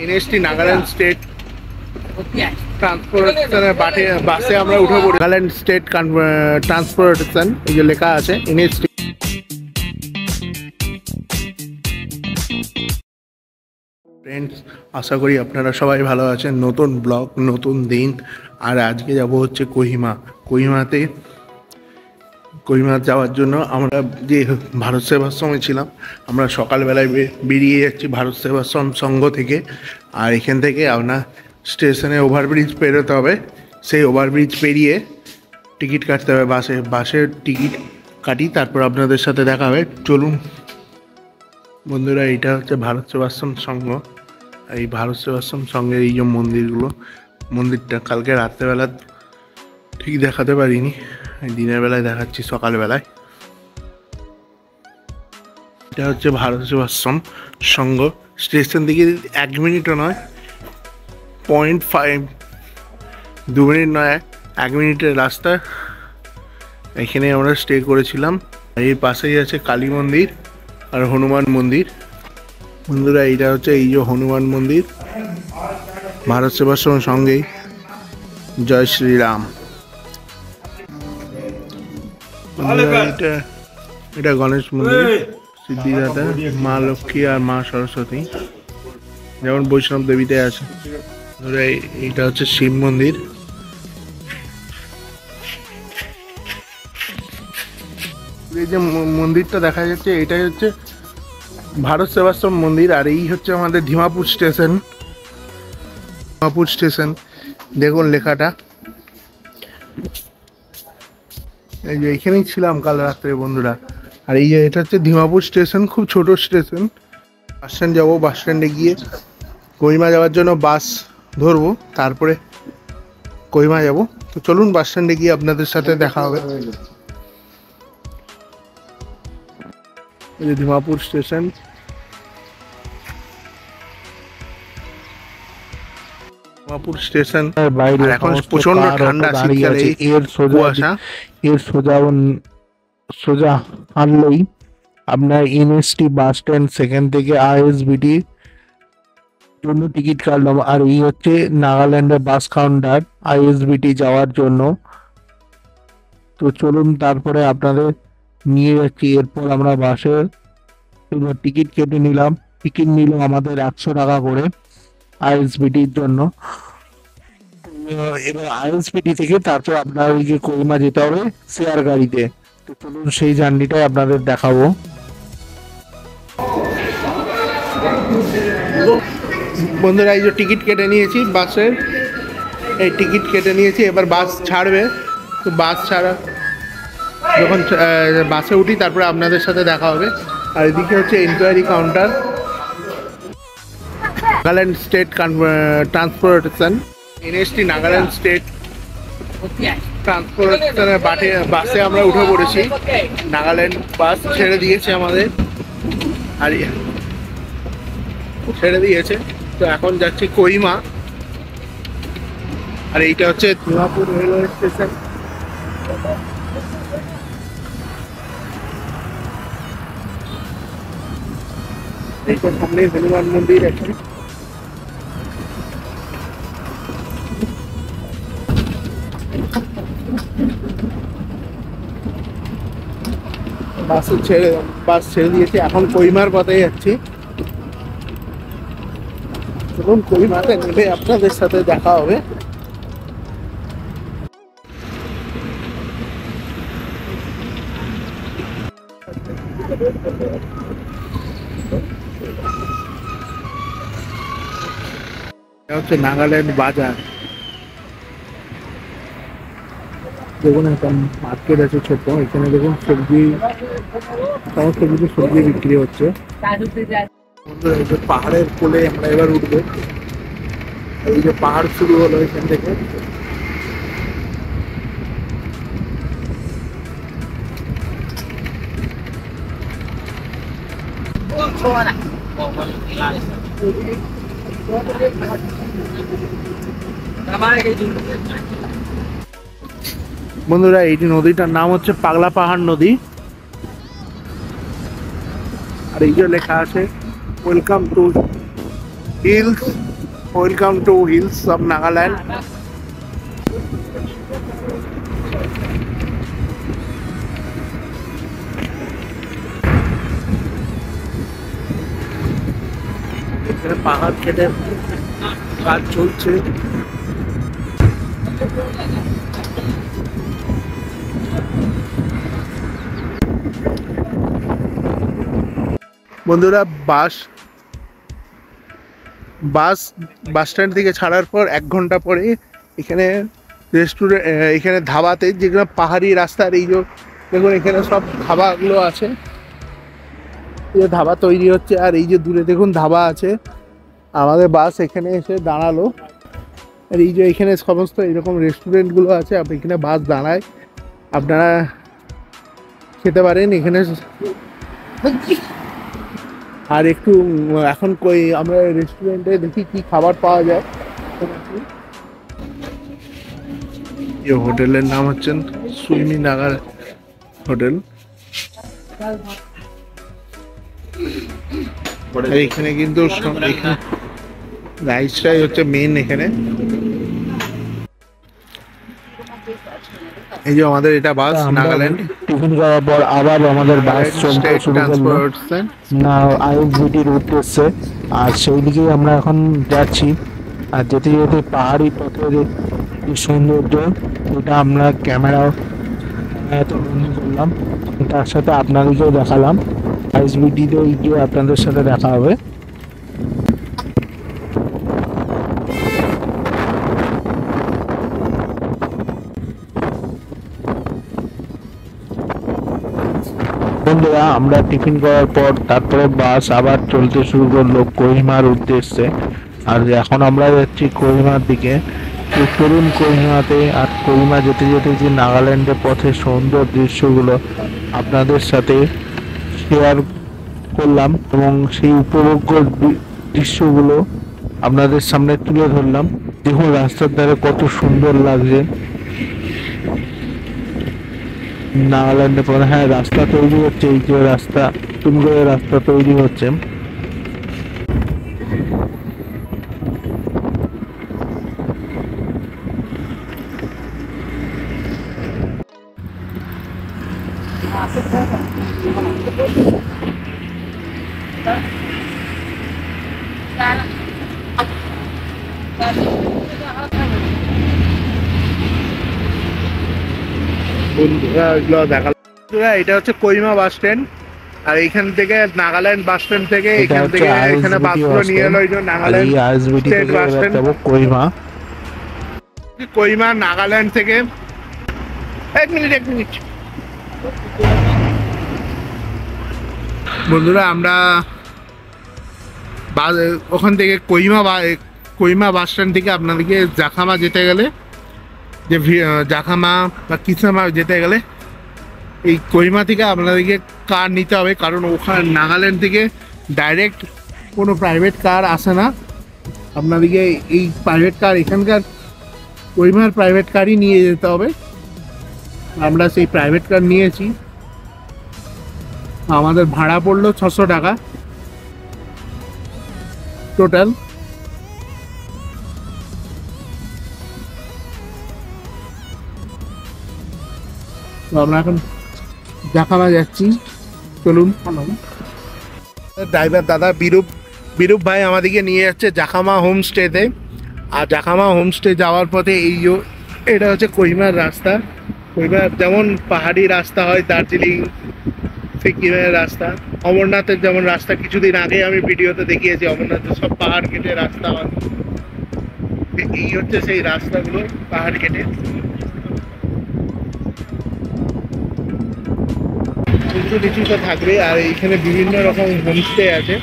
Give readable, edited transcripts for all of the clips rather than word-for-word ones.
NST Nagaland state ট্রান্সপোর্টেশনের বাসে আমরা উঠে পড়ি। নাগাল্যান্ড স্টেট ট্রান্সপোর্টেশন এই যে লেখা আছে এনএসটি। ফ্রেন্ডস, আশা করি আপনারা সবাই ভালো আছেন। নতুন ব্লগ, নতুন দিন। আর আজকে যাব হচ্ছে কোহিমা যাওয়ার জন্য। আমরা যে ভারত সেবাশ্রমে ছিলাম, আমরা সকালবেলায় বেরিয়ে যাচ্ছি ভারত সেবাশ্রম সংঘ থেকে। আর এখান থেকে আপনার স্টেশনে ওভারব্রিজ পেরোতে হবে। সেই ওভারব্রিজ পেরিয়ে টিকিট কাটতে হবে বাসের টিকিট কাটি, তারপর আপনাদের সাথে দেখা হবে। চলুন বন্ধুরা, এইটা হচ্ছে ভারত সেবাশ্রম সংঘ। এই ভারত সেবাশ্রম সংঘের এই যে মন্দিরটা কালকে রাত্রেবেলা ঠিক দেখাতে পারিনি, দিনের বেলায় দেখাচ্ছি সকালবেলায়। এটা হচ্ছে ভারত সেবাশ্রম সংঘ। স্টেশন থেকে 1 মিনিটও নয়, 2 মিনিট নয়, 1 মিনিটের রাস্তা। এখানে আমরা স্টে করেছিলাম। এর পাশেই আছে কালী মন্দির আর হনুমান মন্দির। বন্ধুরা, এইটা হচ্ছে এই যে হনুমান মন্দির, ভারত সেবাশ্রম সঙ্গেই। জয় শ্রীরাম। এটা গণেশ মন্দির, সিদ্ধিদাতা, মা লক্ষ্মী আর মা সরস্বতী, যেমন বৈষ্ণব দেবীতে আছে। এইটা হচ্ছে শিব মন্দির। এই যে মন্দিরটা দেখা যাচ্ছে, এটাই হচ্ছে ভারত সেবাশ্রম মন্দির। আর এই হচ্ছে আমাদের ধিমাপুর স্টেশন। দেখুন লেখাটা, এই যে এখানেই ছিলাম কাল রাত্রে বন্ধুরা। আর এই যে এটা হচ্ছে ধিমাপুর স্টেশন, খুব ছোট স্টেশন। বাস স্ট্যান্ড যাবো, বাস স্ট্যান্ডে গিয়ে কোহিমা যাওয়ার জন্য বাস ধরবো, তারপরে কোহিমা যাব। তো চলুন বাস স্ট্যান্ডে গিয়ে আপনাদের সাথে দেখা হবে। এই যে ধিমাপুর স্টেশন। বাইরে এখন প্রচন্ড ঠান্ডা, শীতকালে এর সোজা হাঁটলেই আপনার এনএসটি বাস স্ট্যান্ড, সেখান থেকে আইএসবিটি জন্য টিকিট কাটলাম। আর এই হচ্ছে নাগাল্যান্ডের বাস কাউন্টার আইএসবিটি যাওয়ার জন্য। তো চলুন তারপরে আপনাদের নিয়ে যাচ্ছি। এরপর আমরা বাসের টিকিট কেটে নিলাম। টিকিট নিল আমাদের 100 টাকা করে আইএসবিটির জন্য। এবার আইএসবিটি থেকে তারপর আপনার ওই যে কোহিমা যেতে হবে শেয়ার গাড়িতে। তো চলুন সেই জার্নিটাই আপনাদের দেখাবো। বন্ধুরা, এই যে টিকিট কেটে নিয়েছি বাসের, এই টিকিট কেটে নিয়েছি। এবার বাস ছাড়বে। তো বাস ছাড়া যখন বাসে উঠি তারপরে আপনাদের সাথে দেখা হবে। আর এদিকে হচ্ছে enquiry counter, Nagaland state transportation, NST Nagaland state ট্রান্সপোর্টেশনের বাসে আমরা উঠে পড়েছি। নাগাল্যান্ড বাস ছেড়ে দিয়েছে আমাদের, আর ছেড়ে দিয়েছে। তো এখন যাচ্ছি কোহিমা। আর এইটা হচ্ছে ধিমাপুর রেলওয়ে স্টেশন। এইটার সামনে হনুমান মন্দির আছে। বাস ছেড়ে দিয়েছি, এখন কোহিমার পথে যাচ্ছি। চলুন কোহিমাতে নেমে আপনাদের সাথে দেখা হবে। এটা হচ্ছে নাগাল্যান্ড বাজার। দেখুন একটা মার্কেট আছে ছোট, এখানে দেখুন সমস্ত কিছু সবজি বিক্রি হচ্ছে। বন্ধুরা, এই যে পাহাড়ের কোলে আমরা এবার উঠবো। এই যে পাহাড় শুরু হলো এখান থেকে। বন্ধুরা, এই নদীটার নাম হচ্ছে পাগলা পাহাড় নদী। আর এই যে লেখা আছে welcome to hills, welcome to hills of Nagaland. এখানে পাহাড় কেটে কাজ চলছে। বন্ধুরা, বাস স্ট্যান্ড থেকে ছাড়ার পর 1 ঘন্টা পরে এখানে রেস্টুরেন্ট, এখানে ধাবাতে, যেগুলো পাহাড়ি রাস্তার, এই যে দেখুন এখানে সব ধাবাগুলো আছে, এই যে ধাবা তৈরি হচ্ছে। আর এই যে দূরে দেখুন ধাবা আছে। আমাদের বাস এখানে এসে দাঁড়ালো। আর এই যে এখানে সমস্ত এরকম রেস্টুরেন্টগুলো আছে, আপনি এখানে বাস দাঁড়ায়, আপনারা খেতে পারেন এখানে। আর একটু এখন আমরা রেস্টুরেন্টে দেখি কি খাবার পাওয়া যায়। এই হোটেলের নাম হচ্ছে সুইমি নাগার হোটেল। এখানে কিন্তু রাইসটাই হচ্ছে মেন এখানে। এই যে আমাদের এটা বাস নাগাল্যান্ড। টিফিন করার পর আবার আমাদের বাস চলতে শুরু করলো না আইএসবিটির উদ্দেশ্যে। আর সেই দিকেই আমরা এখন যাচ্ছি। আর যেতে যেতে পাহাড়ি পথের যে সৌন্দর্য, এটা আমরা ক্যামেরাতে বন্দি করলাম, তার সাথে আপনাদেরকেও দেখালাম। আইএসবিটিতে গিয়ে আপনাদের সাথে দেখা হবে। বন্ধুরা, আমরা টিফিন করার পর তারপরে বাস আবার চলতে শুরু করলো কোহিমার উদ্দেশ্যে। আর এখন আমরা যাচ্ছি কোহিমার দিকে। তো চলুন কোহিমাতে। আর কোহিমা যেতে যেতে যে নাগাল্যান্ডের পথে সুন্দর দৃশ্যগুলো আপনাদের সাথে শেয়ার করলাম এবং সেই উপভোগ্য দৃশ্যগুলো আপনাদের সামনে তুলে ধরলাম। দেখুন রাস্তার ধারে কত সুন্দর লাগছে নাগাল্যান্ডে পরে। হ্যাঁ, রাস্তা তৈরি হচ্ছে, এই যে রাস্তা, নতুন করে রাস্তা তৈরি হচ্ছে। এটা হচ্ছে কোহিমা বাস স্ট্যান্ড। আর এইখান থেকে নাগাল্যান্ড বাস স্ট্যান্ড থেকে এখান থেকে এখানে বাসগুলো নিয়ে এলো। এই যে Nagaland state bus stand Kohima Nagaland থেকে। এক মিনিট বন্ধুরা, আমরা ওখান থেকে কোহিমা বাস স্ট্যান্ড থেকে আপনাদেরকে জাখামা যেতে গেলে, যে জাখামা বা কিসামা যেতে গেলে এই কোহিমা থেকে আপনাদেরকে কার নিতে হবে, কারণ ওখানে নাগাল্যান্ড থেকে ডাইরেক্ট কোনো প্রাইভেট কার আসে না। আপনাদেরকে এই প্রাইভেট কার, এখানকার কোহিমার প্রাইভেট কারই নিয়ে যেতে হবে। আমরা সেই প্রাইভেট কার নিয়েছি। আমাদের ভাড়া পড়লো 600 টাকা টোটাল। তো আমরা এখন জাখামা যাচ্ছি, চলুন। ড্রাইভার দাদা বিরূপ ভাই আমাদেরকে নিয়ে যাচ্ছে জাখামা হোমস্টেতে। আর জাখামা হোমস্টে যাওয়ার পথে এটা হচ্ছে কোহিমার রাস্তা। কোহিমার যেমন পাহাড়ি রাস্তা হয়, দার্জিলিং সিকিমের রাস্তা, অমরনাথের যেমন রাস্তা, কিছুদিন আগে আমি ভিডিওতে দেখিয়েছি, অমরনাথের সব পাহাড় কেটে রাস্তা হয়। এই হচ্ছে সেই রাস্তাগুলো পাহাড় কেটে। উঁচু নিচু তো থাকবে। আর এইখানে বিভিন্ন রকম হোমস্টে আছে।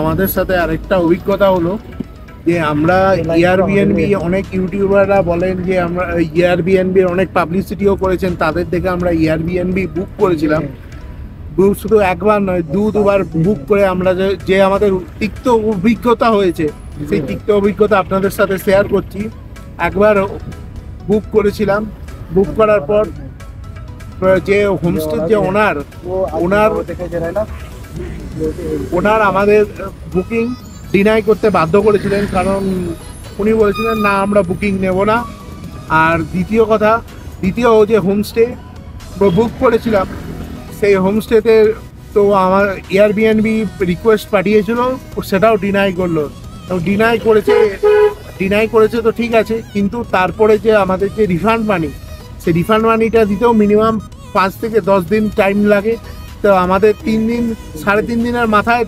আমাদের সাথে আরেকটা অভিজ্ঞতা হলো যে আমরা এয়ারবিএনবি, অনেক ইউটিউবাররা বলেন যে আমরা এয়ারবিএনবির অনেক পাবলিসিটিও করেছেন, তাদের দেখে আমরা এয়ারবিএনবি বুক করেছিলাম। শুধু একবার নয়, দুবার বুক করে আমরা যে আমাদের তিক্ত অভিজ্ঞতা হয়েছে, সেই তিক্ত অভিজ্ঞতা আপনাদের সাথে শেয়ার করছি। একবার বুক করেছিলাম, বুক করার পর যে হোমস্টের যে ওনার ওনার আমাদের বুকিং ডিনাই করতে বাধ্য করেছিলেন, কারণ উনি বলেছিলেন না আমরা বুকিং নেব না। আর দ্বিতীয় যে হোমস্টে বুক করেছিলাম সেই হোমস্টেতে তো আমার এয়ারবিএনবি রিকোয়েস্ট পাঠিয়েছিল, সেটাও ডিনাই করলো। ডিনাই করেছে তো ঠিক আছে, কিন্তু তারপরে যে আমাদের যে রিফান্ড মানি, সেই রিফান্ড মানিটা দিতেও মিনিমাম 5 থেকে 10 দিন টাইম লাগে। তো আমাদের 3.5 দিনের মাথায়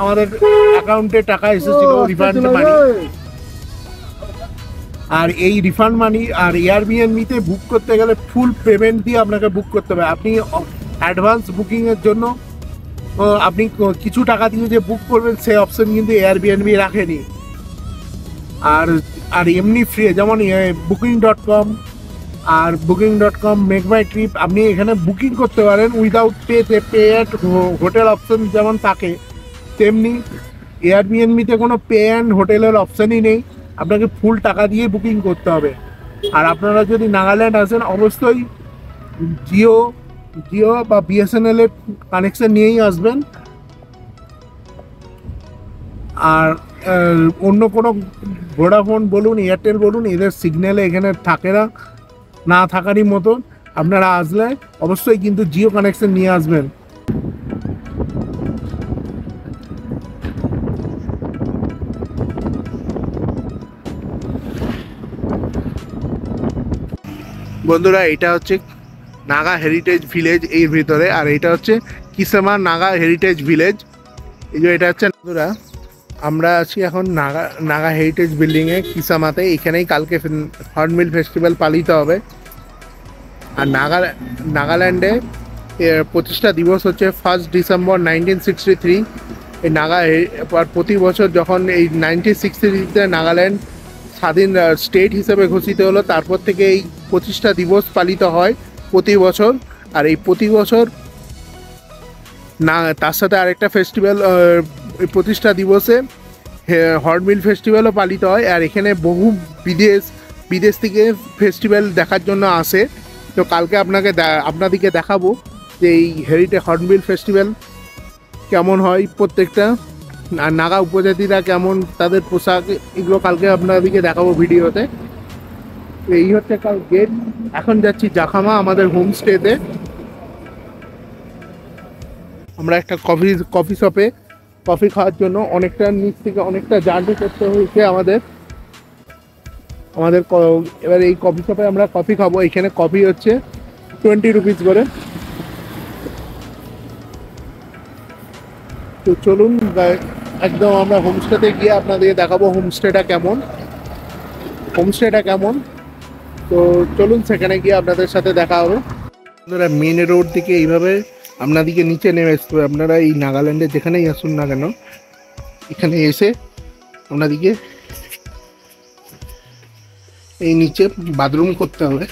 আমাদের অ্যাকাউন্টে টাকা এসেছিল রিফান্ড মানি। আর এই রিফান্ড মানি আর এয়ারবিএনবিতে বুক করতে গেলে ফুল পেমেন্ট দিয়ে আপনাকে বুক করতে হবে। আপনি অ্যাডভান্স বুকিংয়ের জন্য আপনি কিছু টাকা দিয়ে যে বুক করবেন সেই অপশন কিন্তু এয়ারবিএনবি রাখেনি। আর এমনি ফ্রি, যেমন Booking.com আর Booking.com মেক মাই ট্রিপ, আপনি এখানে বুকিং করতে পারেন without pay at hotel option যেমন থাকে, তেমনি এয়ারবিএনবিতে কোনো পে অ্যান্ড হোটেলের অপশানই নেই, আপনাকে ফুল টাকা দিয়ে বুকিং করতে হবে। আর আপনারা যদি নাগাল্যান্ড আসেন অবশ্যই জিও বা বিএসএনএল এর কানেকশন নিয়েই আসবেন। আর অন্য কোনো ভোডাফোন বলুন, এয়ারটেল বলুন, এদের সিগন্যালে এখানে থাকে না থাকারই মতো। আপনারা আসলে অবশ্যই কিন্তু জিও কানেকশন নিয়ে আসবেন। বন্ধুরা, এটা হচ্ছে নাগা হেরিটেজ ভিলেজ এর ভিতরে, আর এটা হচ্ছে কিসামা নাগা হেরিটেজ ভিলেজ। এই যে এটা হচ্ছে, বন্ধুরা আমরা আছি এখন নাগা হেরিটেজ বিল্ডিংয়ে কিসামাতে। এখানেই কালকে হর্নবিল ফেস্টিভ্যাল পালিত হবে। আর নাগাল্যান্ডে প্রতিষ্ঠা দিবস হচ্ছে 1 ডিসেম্বর 1963। এই প্রতি বছর যখন এই 1963-তে নাগাল্যান্ড স্বাধীন স্টেট হিসেবে ঘোষিত হলো, তারপর থেকে এই প্রতিষ্ঠা দিবস পালিত হয় প্রতি বছর। আর এই প্রতি বছর তার সাথে আরেকটা ফেস্টিভ্যাল, প্রতিষ্ঠা দিবসে হর্নবিল ফেস্টিভ্যালও পালিত হয়। আর এখানে বহু বিদেশ থেকে ফেস্টিভ্যাল দেখার জন্য আসে। তো কালকে আপনাদেরকে দেখাবো যে এই হর্নবিল ফেস্টিভ্যাল কেমন হয় প্রত্যেকটা, আর নাগা উপজাতিরা কেমন, তাদের পোশাক, এগুলো কালকে আপনাদেরকে দেখাবো ভিডিওতে। এই হচ্ছে কাল গেট। এখন যাচ্ছি জাখামা আমাদের হোমস্টেতে। আমরা একটা কফি শপে কফি খাওয়ার জন্য অনেকটা নিচ থেকে অনেকটা জার্নি করতে হয়েছে আমাদের। এবার এই কফি শপে আমরা কফি খাবো। এখানে কফি হচ্ছে 20 রুপিস করে। তো চলুন একদম আমরা হোমস্টেতে গিয়ে আপনাদেরকে দেখাবো হোমস্টেটা কেমন। তো চলুন সেখানে গিয়ে আপনাদের সাথে দেখা হবে। আপনারা মেন রোড থেকে এইভাবে আপনাদেরকে নিচে নেমে আসতে হবে। আপনারা এই নাগাল্যান্ডে যেখানেই আসুন না কেন, এখানে এসে আপনাদেরকে এই নিচে বাথরুম করতে হবে।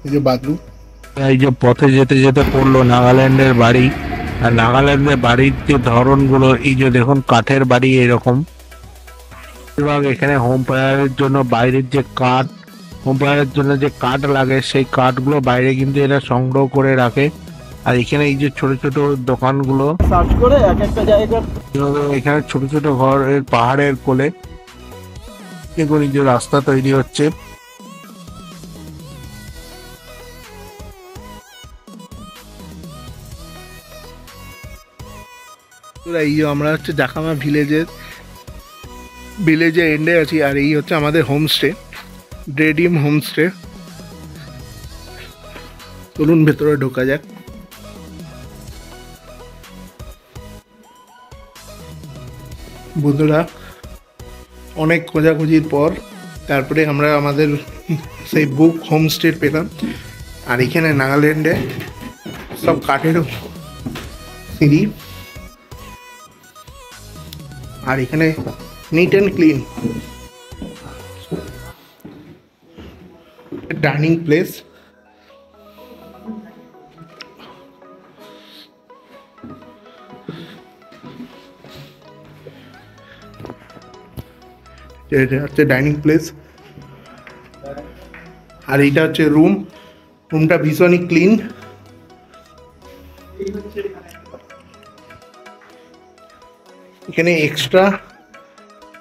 এই যে বাথরুম, এই যে পথে যেতে যেতে পড়লো নাগাল্যান্ডের বাড়ি। আর নাগাল্যান্ডের বাড়ির যে ধরনগুলো, এই যে দেখুন কাঠের বাড়ি এরকম। এবং এখানে হোম ফায়ারের জন্য বাইরের যে কাঠ, হোম ফায়ারের জন্য যে কাঠ লাগে, সেই কাঠগুলো বাইরে কিন্তু এরা সংগ্রহ করে রাখে। আর এখানে এই যে ছোট ছোট দোকানগুলো সার্চ করে এক একটা জায়গা, এখানে ছোট ছোট ঘরের পাহাড়ের কোলে এগুলো যে রাস্তা তৈরি হচ্ছে। এই যে আমরা হচ্ছে জাখামা ভিলেজের এন্ডে আছি। আর এই হচ্ছে আমাদের হোমস্টে, ড্রেডিম হোমস্টে। চলুন ভেতরে ঢোকা যাক। বন্ধুরা, অনেক খোঁজাখুঁজির পর তারপরে আমরা আমাদের সেই বুক হোমস্টে পেলাম। আর এখানে নাগাল্যান্ডে সব কাঠের সিঁড়ি, আর এখানে neat and clean dining place. এটা হচ্ছে ডাইনিং প্লেস। আর এইটা হচ্ছে রুমটা ভীষণই ক্লিন। এখানে এক্সট্রা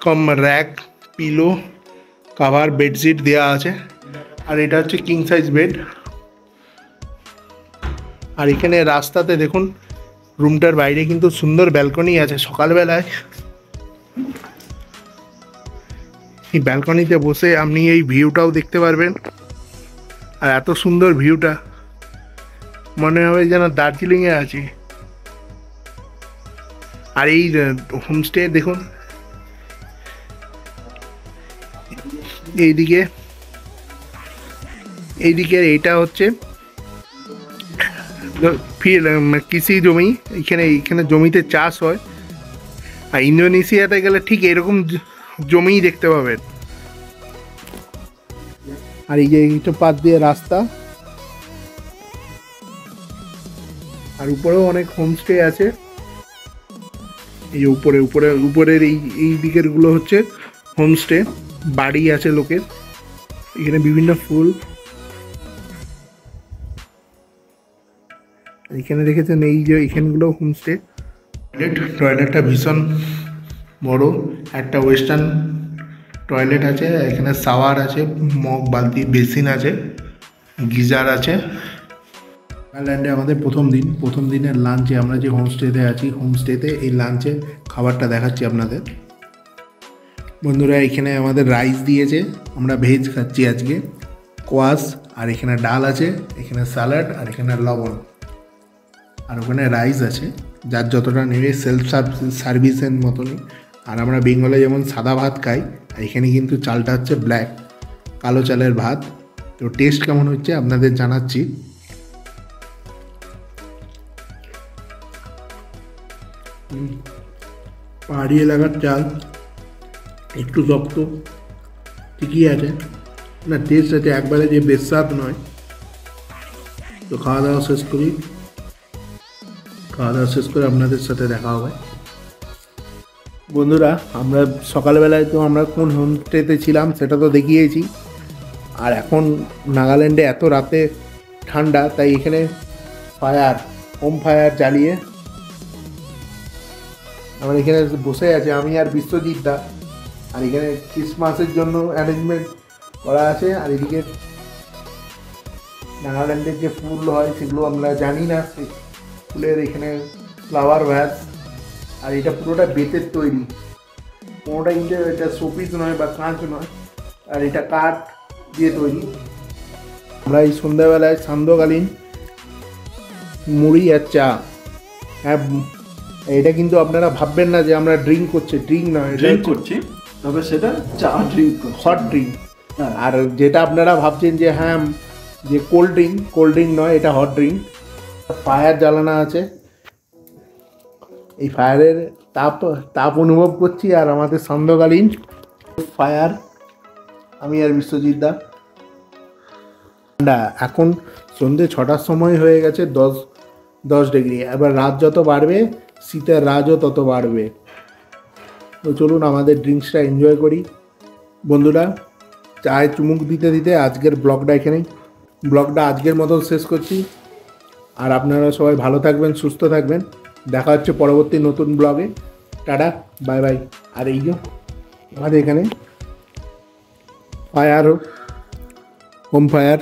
কম র্যাক, পিলো, কাভার, বেডশিট দেওয়া আছে। আর এটা হচ্ছে কিং সাইজ বেড। আর এখানে রাস্তাতে দেখুন, রুমটার বাইরে কিন্তু সুন্দর ব্যালকনি আছে। সকালবেলায় এই ব্যালকনিতে বসে আপনি এই ভিউটাও দেখতে পারবেন। আর এত সুন্দর ভিউটা, মনে হবে যেন দার্জিলিংয়ে আছি। আর এই হোমস্টে দেখুন, এইদিকে এইটা হচ্ছে কৃষি জমি। এখানে জমিতে চাষ হয়। আর ইন্দোনেশিয়াতে গেলে ঠিক এরকম জমিই দেখতে পাবেন। আর এই যে এইটা পাশ দিয়ে রাস্তা। আর উপরেও অনেক হোমস্টে আছে। এই উপরের এই দিকের গুলো হচ্ছে হোমস্টে, বাড়ি আছে লোকের। এখানে বিভিন্ন ফুল এখানে রেখেছেন। এই যে এখানগুলো হোমস্টে। টয়লেটটা ভীষণ বড়, একটা ওয়েস্টার্ন টয়লেট আছে। এখানে শাওয়ার আছে, মগ, বালতি, বেসিন আছে, গিজার আছে। নাগাল্যান্ডে আমাদের প্রথম দিনের লাঞ্চে আমরা যে হোমস্টেতে আছি, হোমস্টেতে এই লাঞ্চে খাবারটা দেখাচ্ছি আপনাদের। বন্ধুরা, এখানে আমাদের রাইস দিয়েছে, আমরা ভেজ খাচ্ছি আজকে। কোয়াশ, আর এখানে ডাল আছে, এখানে স্যালাড, আর এখানে লবণ, আর ওখানে রাইস আছে। যার যতটা নেবে, সেলফ সার্ভিসের মতনই। আর আমরা বেঙ্গলে যেমন সাদা ভাত খাই, আর এখানে কিন্তু চালটা হচ্ছে ব্ল্যাক, কালো চালের ভাত। তো টেস্ট কেমন হচ্ছে আপনাদের জানাচ্ছি। পাহাড়ি এলাকার চাল, একটু শক্ত, ঠিকই আছে না, টেস্ট আছে, একবারে যে বেস্বাদ নয়। তো খাওয়া দাওয়া শেষ করে আপনাদের সাথে দেখা হবে। বন্ধুরা, আমরা সকালবেলায় তো আমরা কোন হোমস্টেতে ছিলাম সেটা তো দেখিয়েছি। আর এখন নাগাল্যান্ডে এত রাতে ঠান্ডা, তাই এখানে হোম ফায়ার জ্বালিয়ে আমরা এখানে বসে আছি, আমি আর বিশ্বজিৎ দা। আর এখানে ক্রিসমাসের জন্য অ্যারেঞ্জমেন্ট করা আছে। আর এদিকে নাগাল্যান্ডের যে ফুল হয় সেগুলো আমরা জানি না, সেই ফুলের এখানে ফ্লাওয়ার ভ্যাস। আর এটা পুরোটা বেতের তৈরি, কোনোটা কিন্তু এটা শোপিস নয় বা কাঁচ নয়। আর এটা কাঠ দিয়ে তৈরি। আমরা এই সন্ধ্যাবেলায় সান্ধ্যকালীন মুড়ি আর চা। হ্যাঁ, এটা কিন্তু আপনারা ভাববেন না যে আমরা ড্রিঙ্ক করছি, ড্রিঙ্ক নয়, ড্রিঙ্ক করছি, তবে সেটা চা ড্রিঙ্ক, হট ড্রিঙ্ক। হ্যাঁ। আর যেটা আপনারা ভাবছেন যে হ্যাঁ যে কোল্ড ড্রিঙ্ক নয়, এটা হট ড্রিঙ্ক। ফায়ার জ্বালানো আছে, এই ফায়ারের তাপ অনুভব করছি। আর আমাদের সান্ধ্যকালীন ফায়ার, আমি আর বিশ্বজিৎ দা। ঠান্ডা, এখন সন্ধ্যে 6টার সময় হয়ে গেছে, 10 ডিগ্রি। এবার রাত যত বাড়বে, শীতের রাজও তত বাড়বে। তো চলুন আমাদের ড্রিঙ্কসটা এনজয় করি। বন্ধুরা, চায়ে চুমুক দিতে দিতে আজকের ব্লগটা আজকের মতো শেষ করছি। আর আপনারা সবাই ভালো থাকবেন, সুস্থ থাকবেন। দেখা হচ্ছে পরবর্তী নতুন ব্লগে। Tata, bye bye. আর এই যে আমাদের এখানে হোম ফায়ার